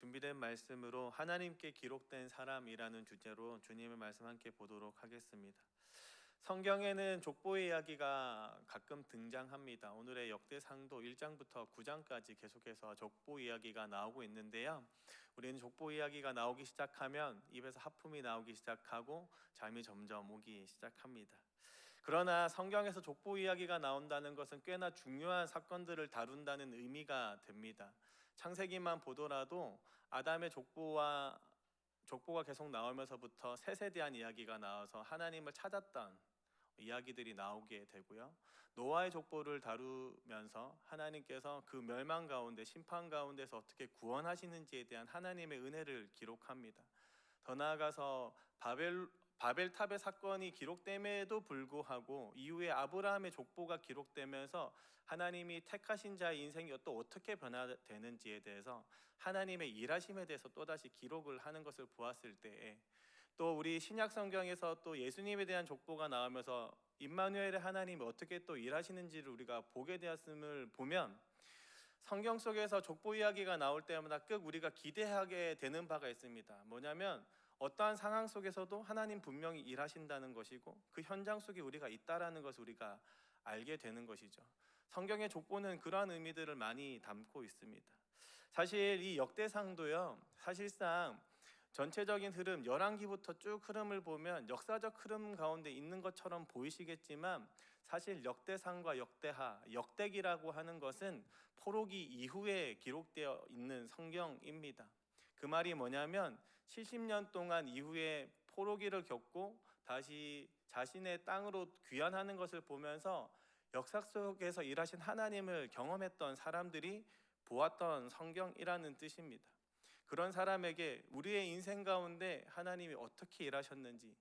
준비된 말씀으로 하나님께 기록된 사람이라는 주제로 주님의 말씀 함께 보도록 하겠습니다. 성경에는 족보의 이야기가 가끔 등장합니다. 오늘의 역대상도 1장부터 9장까지 계속해서 족보 이야기가 나오고 있는데요. 우리는 족보 이야기가 나오기 시작하면 입에서 하품이 나오기 시작하고 잠이 점점 오기 시작합니다. 그러나 성경에서 족보 이야기가 나온다는 것은 꽤나 중요한 사건들을 다룬다는 의미가 됩니다. 창세기만 보더라도 아담의 족보가 계속 나오면서부터 셋에 대한 이야기가 나와서 하나님을 찾았던 이야기들이 나오게 되고요. 노아의 족보를 다루면서 하나님께서 그 멸망 가운데 심판 가운데서 어떻게 구원하시는지에 대한 하나님의 은혜를 기록합니다. 더 나아가서 바벨탑의 사건이 기록됨에도 불구하고 이후에 아브라함의 족보가 기록되면서 하나님이 택하신 자의 인생이 또 어떻게 변화되는지에 대해서 하나님의 일하심에 대해서 또다시 기록을 하는 것을 보았을 때에, 또 우리 신약 성경에서 또 예수님에 대한 족보가 나오면서 임마누엘의 하나님이 어떻게 또 일하시는지를 우리가 보게 되었음을 보면, 성경 속에서 족보 이야기가 나올 때마다 꼭 우리가 기대하게 되는 바가 있습니다. 뭐냐면 어떠한 상황 속에서도 하나님 분명히 일하신다는 것이고, 그 현장 속에 우리가 있다라는 것을 우리가 알게 되는 것이죠. 성경의 족보는 그러한 의미들을 많이 담고 있습니다. 사실 이 역대상도요, 사실상 전체적인 흐름, 열왕기부터 쭉 흐름을 보면 역사적 흐름 가운데 있는 것처럼 보이시겠지만, 사실 역대상과 역대하, 역대기라고 하는 것은 포로기 이후에 기록되어 있는 성경입니다. 그 말이 뭐냐면 70년 동안 이후에 포로기를 겪고 다시 자신의 땅으로 귀환하는 것을 보면서 역사 속에서 일하신 하나님을 경험했던 사람들이 보았던 성경이라는 뜻입니다. 그런 사람에게 우리의 인생 가운데 하나님이 어떻게 일하셨는지,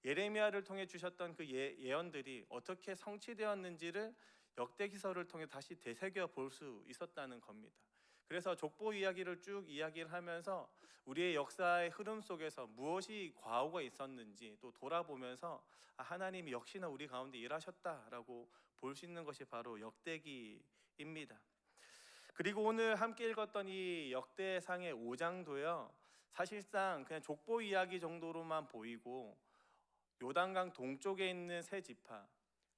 예레미야를 통해 주셨던 그 예언들이 어떻게 성취되었는지를 역대기서를 통해 다시 되새겨 볼 수 있었다는 겁니다. 그래서 족보 이야기를 쭉 이야기를 하면서 우리의 역사의 흐름 속에서 무엇이 과오가 있었는지 또 돌아보면서 하나님이 역시나 우리 가운데 일하셨다라고 볼 수 있는 것이 바로 역대기입니다. 그리고 오늘 함께 읽었던 이 역대상의 5장도요, 사실상 그냥 족보 이야기 정도로만 보이고, 요단강 동쪽에 있는 세 지파,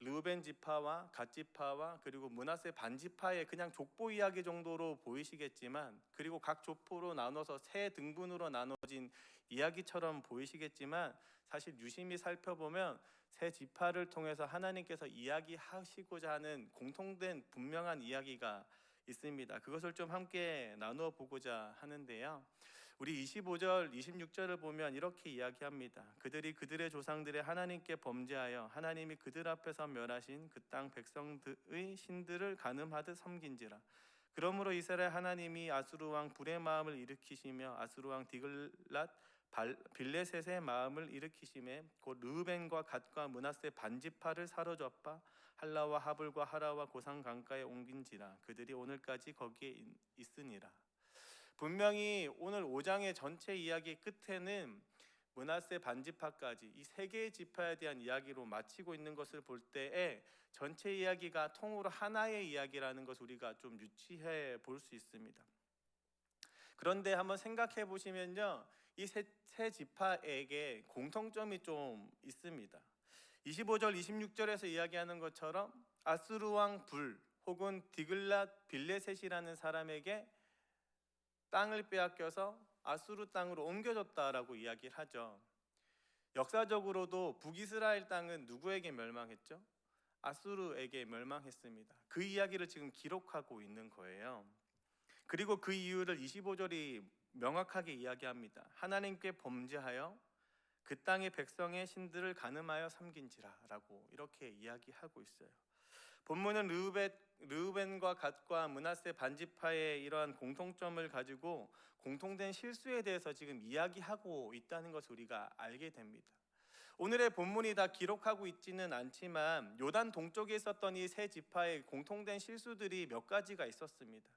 르우벤 지파와 갓 지파와 그리고 므낫세 반 지파의 그냥 족보 이야기 정도로 보이시겠지만, 그리고 각 족보로 나눠서 세 등분으로 나눠진 이야기처럼 보이시겠지만, 사실 유심히 살펴보면 세 지파를 통해서 하나님께서 이야기하시고자 하는 공통된 분명한 이야기가 있습니다. 그것을 좀 함께 나누어 보고자 하는데요. 우리 25절, 26절을 보면 이렇게 이야기합니다. 그들이 그들의 조상들의 하나님께 범죄하여 하나님이 그들 앞에서 멸하신 그 땅 백성들의 신들을 간음하듯 섬긴지라. 그러므로 이스라엘 하나님이 아수르 왕 불의 마음을 일으키시며 아수르 왕 디글랏 빌레셋의 마음을 일으키심에 곧 르우벤과 갓과 므낫세 반지파를 사로잡아 할라와 하불과 하라와 고산 강가에 옮긴지라. 그들이 오늘까지 거기에 있으니라. 분명히 오늘 5장의 전체 이야기 끝에는 므낫세 반지파까지 이 세 개의 지파에 대한 이야기로 마치고 있는 것을 볼 때에 전체 이야기가 통으로 하나의 이야기라는 것을 우리가 좀 유추해 볼 수 있습니다. 그런데 한번 생각해 보시면요, 이 세 지파에게 공통점이 좀 있습니다. 25절 26절에서 이야기하는 것처럼 아수르 왕 불 혹은 디글랏 빌레셋이라는 사람에게 땅을 빼앗겨서 아수르 땅으로 옮겨졌다라고 이야기를 하죠. 역사적으로도 북이스라엘 땅은 누구에게 멸망했죠? 아수르에게 멸망했습니다. 그 이야기를 지금 기록하고 있는 거예요. 그리고 그 이유를 25절이 명확하게 이야기합니다. 하나님께 범죄하여 그 땅의 백성의 신들을 간음하여 섬긴지라 라고 이렇게 이야기하고 있어요. 본문은 르우벤과 갓과 므낫세 반지파의 이러한 공통점을 가지고 공통된 실수에 대해서 지금 이야기하고 있다는 것을 우리가 알게 됩니다. 오늘의 본문이 다 기록하고 있지는 않지만 요단 동쪽에 있었던 이 세 지파의 공통된 실수들이 몇 가지가 있었습니다.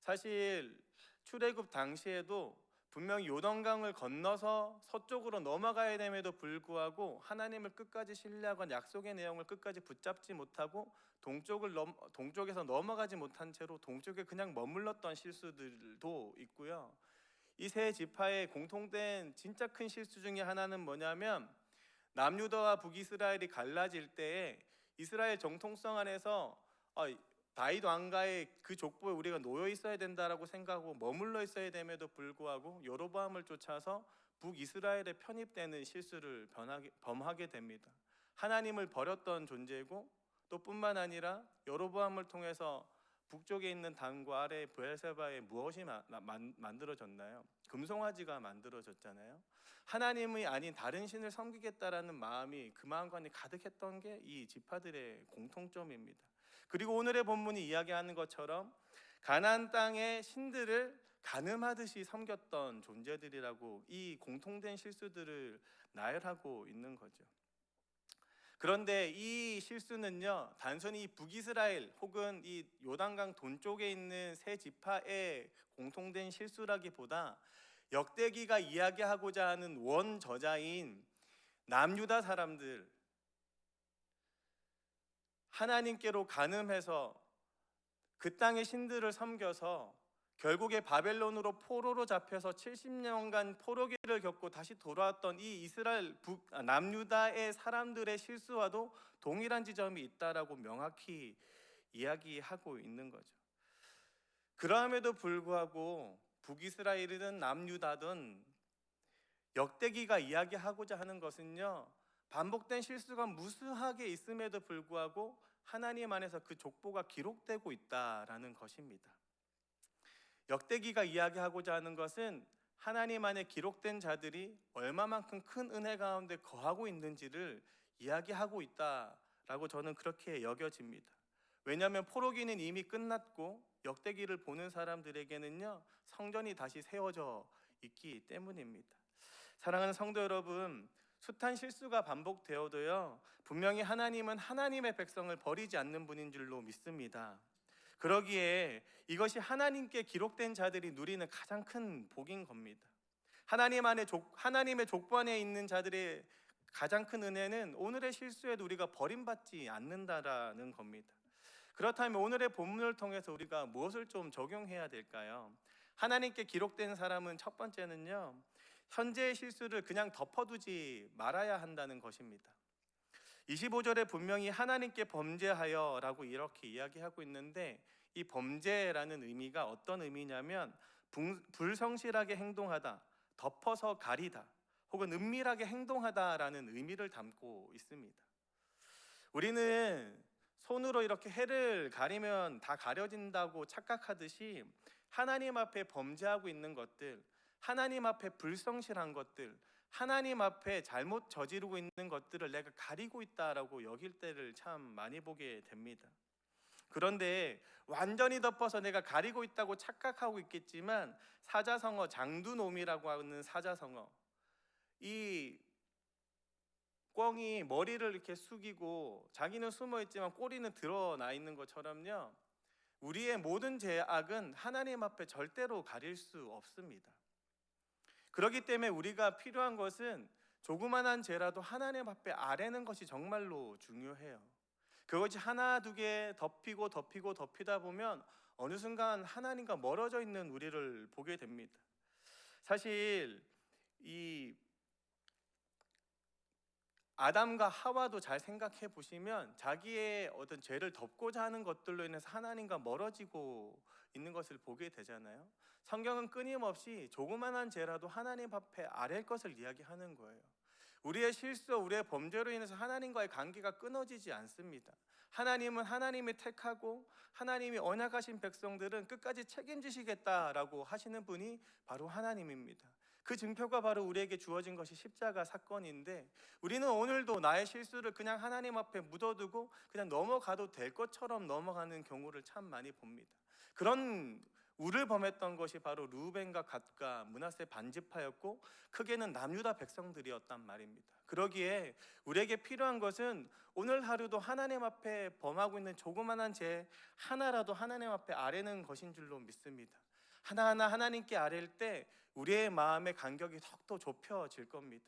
사실 출애굽 당시에도 분명히 요단강을 건너서 서쪽으로 넘어가야 됨에도 불구하고 하나님을 끝까지 신뢰하고 약속의 내용을 끝까지 붙잡지 못하고 동쪽에서 넘어가지 못한 채로 동쪽에 그냥 머물렀던 실수들도 있고요. 이 세 지파의 공통된 진짜 큰 실수 중에 하나는 뭐냐면, 남유다와 북이스라엘이 갈라질 때에 이스라엘 정통성 안에서 다윗 왕가의 그 족보에 우리가 놓여 있어야 된다라고 생각하고 머물러 있어야 됨에도 불구하고 여로보암을 쫓아서 북이스라엘에 편입되는 실수를 범하게 됩니다. 하나님을 버렸던 존재고, 또 뿐만 아니라 여로보암을 통해서 북쪽에 있는 단과 아래 브엘세바에 무엇이 만들어졌나요? 금송아지가 만들어졌잖아요. 하나님이 아닌 다른 신을 섬기겠다라는 마음이 그 마음관에 가득했던 게 이 지파들의 공통점입니다. 그리고 오늘의 본문이 이야기하는 것처럼 가나안 땅의 신들을 가늠하듯이 섬겼던 존재들이라고 이 공통된 실수들을 나열하고 있는 거죠. 그런데 이 실수는요, 단순히 북이스라엘 혹은 이 요단강 동쪽에 있는 세 지파의 공통된 실수라기보다 역대기가 이야기하고자 하는 원저자인 남유다 사람들, 하나님께로 간음해서 그 땅의 신들을 섬겨서 결국에 바벨론으로 포로로 잡혀서 70년간 포로기를 겪고 다시 돌아왔던 이 이스라엘 남유다의 사람들의 실수와도 동일한 지점이 있다라고 명확히 이야기하고 있는 거죠. 그럼에도 불구하고 북이스라엘이든 남유다든 역대기가 이야기하고자 하는 것은요, 반복된 실수가 무수하게 있음에도 불구하고 하나님 안에서 그 족보가 기록되고 있다라는 것입니다. 역대기가 이야기하고자 하는 것은 하나님 안에 기록된 자들이 얼마만큼 큰 은혜 가운데 거하고 있는지를 이야기하고 있다라고 저는 그렇게 여겨집니다. 왜냐하면 포로기는 이미 끝났고 역대기를 보는 사람들에게는요, 성전이 다시 세워져 있기 때문입니다. 사랑하는 성도 여러분, 숱한 실수가 반복되어도요, 분명히 하나님은 하나님의 백성을 버리지 않는 분인 줄로 믿습니다. 그러기에 이것이 하나님께 기록된 자들이 누리는 가장 큰 복인 겁니다. 하나님의 족보 안에 있는 자들의 가장 큰 은혜는 오늘의 실수에도 우리가 버림받지 않는다라는 겁니다. 그렇다면 오늘의 본문을 통해서 우리가 무엇을 좀 적용해야 될까요? 하나님께 기록된 사람은 첫 번째는요, 현재의 실수를 그냥 덮어두지 말아야 한다는 것입니다. 25절에 분명히 하나님께 범죄하여 라고 이렇게 이야기하고 있는데, 이 범죄라는 의미가 어떤 의미냐면 불성실하게 행동하다, 덮어서 가리다, 혹은 은밀하게 행동하다라는 의미를 담고 있습니다. 우리는 손으로 이렇게 해를 가리면 다 가려진다고 착각하듯이 하나님 앞에 범죄하고 있는 것들, 하나님 앞에 불성실한 것들, 하나님 앞에 잘못 저지르고 있는 것들을 내가 가리고 있다라고 여길 때를 참 많이 보게 됩니다. 그런데 완전히 덮어서 내가 가리고 있다고 착각하고 있겠지만, 사자성어, 장두놈이라고 하는 사자성어, 이 꿩이 머리를 이렇게 숙이고 자기는 숨어 있지만 꼬리는 드러나 있는 것처럼요, 우리의 모든 죄악은 하나님 앞에 절대로 가릴 수 없습니다. 그렇기 때문에 우리가 필요한 것은 조그만한 죄라도 하나님 앞에 아뢰는 것이 정말로 중요해요. 그것이 하나 두 개 덮이다 보면 어느 순간 하나님과 멀어져 있는 우리를 보게 됩니다. 사실 이 아담과 하와도 잘 생각해 보시면 자기의 어떤 죄를 덮고자 하는 것들로 인해서 하나님과 멀어지고 있는 것을 보게 되잖아요. 성경은 끊임없이 조그만한 죄라도 하나님 앞에 아랠 것을 이야기하는 거예요. 우리의 실수, 우리의 범죄로 인해서 하나님과의 관계가 끊어지지 않습니다. 하나님은 하나님이 택하고 하나님이 언약하신 백성들은 끝까지 책임지시겠다라고 하시는 분이 바로 하나님입니다. 그 증표가 바로 우리에게 주어진 것이 십자가 사건인데, 우리는 오늘도 나의 실수를 그냥 하나님 앞에 묻어두고 그냥 넘어가도 될 것처럼 넘어가는 경우를 참 많이 봅니다. 그런 우를 범했던 것이 바로 르우벤과 갓과 므낫세 반지파였고, 크게는 남유다 백성들이었단 말입니다. 그러기에 우리에게 필요한 것은 오늘 하루도 하나님 앞에 범하고 있는 조그만한 죄 하나라도 하나님 앞에 아뢰는 것인 줄로 믿습니다. 하나하나 하나님께 아뢰일 때 우리의 마음의 간격이 더욱더 좁혀질 겁니다.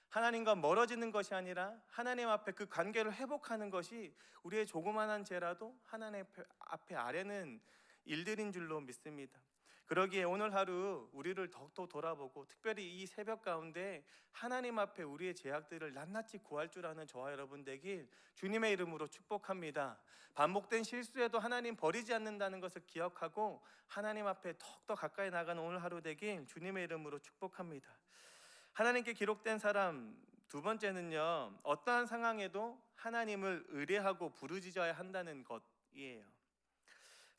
하나님과 멀어지는 것이 아니라 하나님 앞에 그 관계를 회복하는 것이 우리의 조그만한 죄라도 하나님 앞에 아뢰는 일들인 줄로 믿습니다. 그러기에 오늘 하루 우리를 더욱더 돌아보고 특별히 이 새벽 가운데 하나님 앞에 우리의 죄악들을 낱낱이 구할 줄 아는 저와 여러분 되길 주님의 이름으로 축복합니다. 반복된 실수에도 하나님 버리지 않는다는 것을 기억하고 하나님 앞에 더욱더 가까이 나가는 오늘 하루 되길 주님의 이름으로 축복합니다. 하나님께 기록된 사람 두 번째는요, 어떠한 상황에도 하나님을 의뢰하고 부르짖어야 한다는 것이에요.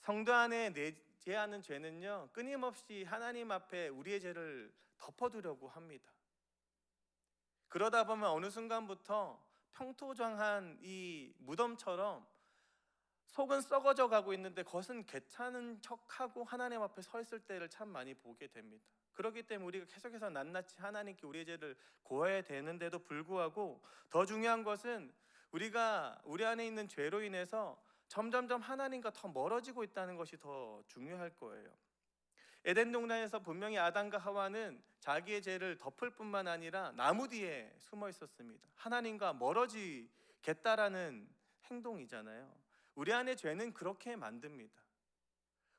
성도 안에 내재하는 죄는요, 끊임없이 하나님 앞에 우리의 죄를 덮어두려고 합니다. 그러다 보면 어느 순간부터 평토장한 이 무덤처럼 속은 썩어져 가고 있는데 겉은 괜찮은 척하고 하나님 앞에 서 있을 때를 참 많이 보게 됩니다. 그렇기 때문에 우리가 계속해서 낱낱이 하나님께 우리의 죄를 고해야 되는데도 불구하고 더 중요한 것은 우리가 우리 안에 있는 죄로 인해서 점점점 하나님과 더 멀어지고 있다는 것이 더 중요할 거예요. 에덴 동산에서 분명히 아담과 하와는 자기의 죄를 덮을 뿐만 아니라 나무 뒤에 숨어 있었습니다. 하나님과 멀어지겠다라는 행동이잖아요. 우리 안의 죄는 그렇게 만듭니다.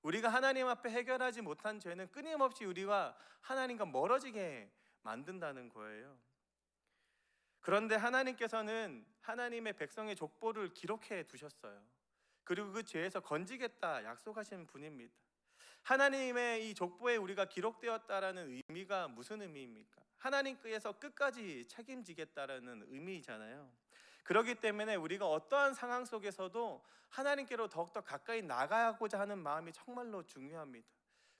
우리가 하나님 앞에 해결하지 못한 죄는 끊임없이 우리와 하나님과 멀어지게 만든다는 거예요. 그런데 하나님께서는 하나님의 백성의 족보를 기록해 두셨어요. 그리고 그 죄에서 건지겠다 약속하신 분입니다. 하나님의 이 족보에 우리가 기록되었다라는 의미가 무슨 의미입니까? 하나님께서 끝까지 책임지겠다라는 의미잖아요. 그렇기 때문에 우리가 어떠한 상황 속에서도 하나님께로 더욱더 가까이 나가고자 하는 마음이 정말로 중요합니다.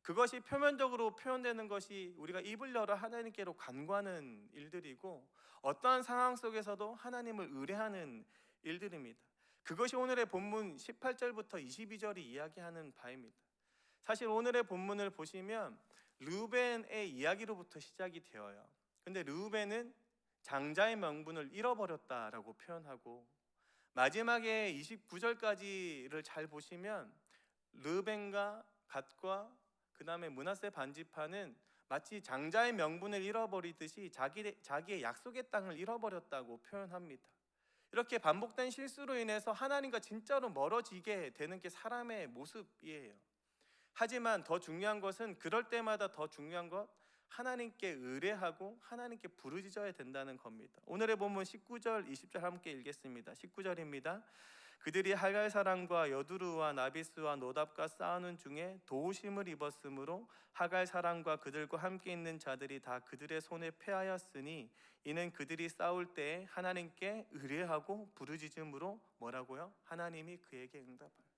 그것이 표면적으로 표현되는 것이 우리가 입을 열어 하나님께로 간구하는 일들이고, 어떠한 상황 속에서도 하나님을 의뢰하는 일들입니다. 그것이 오늘의 본문 18절부터 22절이 이야기하는 바입니다. 사실 오늘의 본문을 보시면 르우벤의 이야기로부터 시작이 되어요. 근데 르우벤은 장자의 명분을 잃어버렸다라고 표현하고, 마지막에 29절까지를 잘 보시면 르우벤과 갓과 그 다음에 므낫세 반지파는 마치 장자의 명분을 잃어버리듯이 자기의 약속의 땅을 잃어버렸다고 표현합니다. 이렇게 반복된 실수로 인해서 하나님과 진짜로 멀어지게 되는 게 사람의 모습이에요. 하지만 더 중요한 것은 그럴 때마다 더 중요한 것, 하나님께 의뢰하고 하나님께 부르짖어야 된다는 겁니다. 오늘의 본문 19절 20절 함께 읽겠습니다. 19절입니다. 그들이 할갈 사람과 여두루와 나비스와 노답과 싸우는 중에 도우심을 입었으므로 하갈 사람과 그들과 함께 있는 자들이 다 그들의 손에 패하였으니 이는 그들이 싸울 때 하나님께 의뢰하고 부르짖음으로 뭐라고요? 하나님이 그에게 응답하여.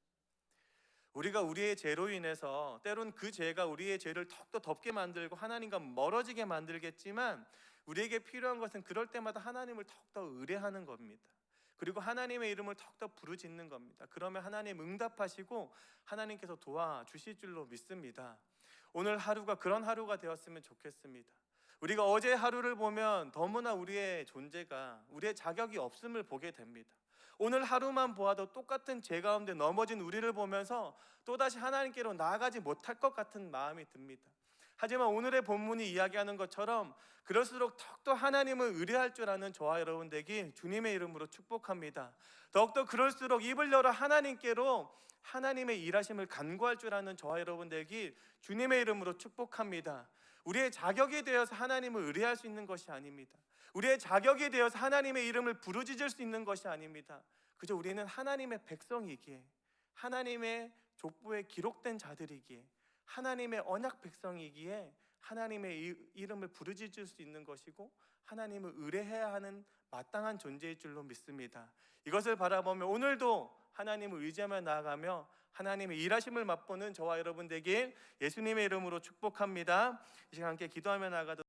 우리가 우리의 죄로 인해서 때론 그 죄가 우리의 죄를 더욱더 덮게 만들고 하나님과 멀어지게 만들겠지만, 우리에게 필요한 것은 그럴 때마다 하나님을 더욱더 의뢰하는 겁니다. 그리고 하나님의 이름을 더욱더 부르짖는 겁니다. 그러면 하나님 응답하시고 하나님께서 도와주실 줄로 믿습니다. 오늘 하루가 그런 하루가 되었으면 좋겠습니다. 우리가 어제 하루를 보면 너무나 우리의 존재가, 우리의 자격이 없음을 보게 됩니다. 오늘 하루만 보아도 똑같은 죄 가운데 넘어진 우리를 보면서 또다시 하나님께로 나아가지 못할 것 같은 마음이 듭니다. 하지만 오늘의 본문이 이야기하는 것처럼 그럴수록 더욱더 하나님을 의뢰할 줄 아는 저와 여러분 되길 주님의 이름으로 축복합니다. 더욱더 그럴수록 입을 열어 하나님께로 하나님의 일하심을 간구할 줄 아는 저와 여러분 되길 주님의 이름으로 축복합니다. 우리의 자격이 되어서 하나님을 의뢰할 수 있는 것이 아닙니다. 우리의 자격이 되어서 하나님의 이름을 부르짖을 수 있는 것이 아닙니다. 그저 우리는 하나님의 백성이기에, 하나님의 족보에 기록된 자들이기에, 하나님의 언약 백성이기에 하나님의 이름을 부르짖을 수 있는 것이고 하나님을 의뢰해야 하는 마땅한 존재일 줄로 믿습니다. 이것을 바라보며 오늘도 하나님을 의지하며 나아가며 하나님의 일하심을 맛보는 저와 여러분 되길 예수님의 이름으로 축복합니다. 이 시간 함께 기도하며 나아가도록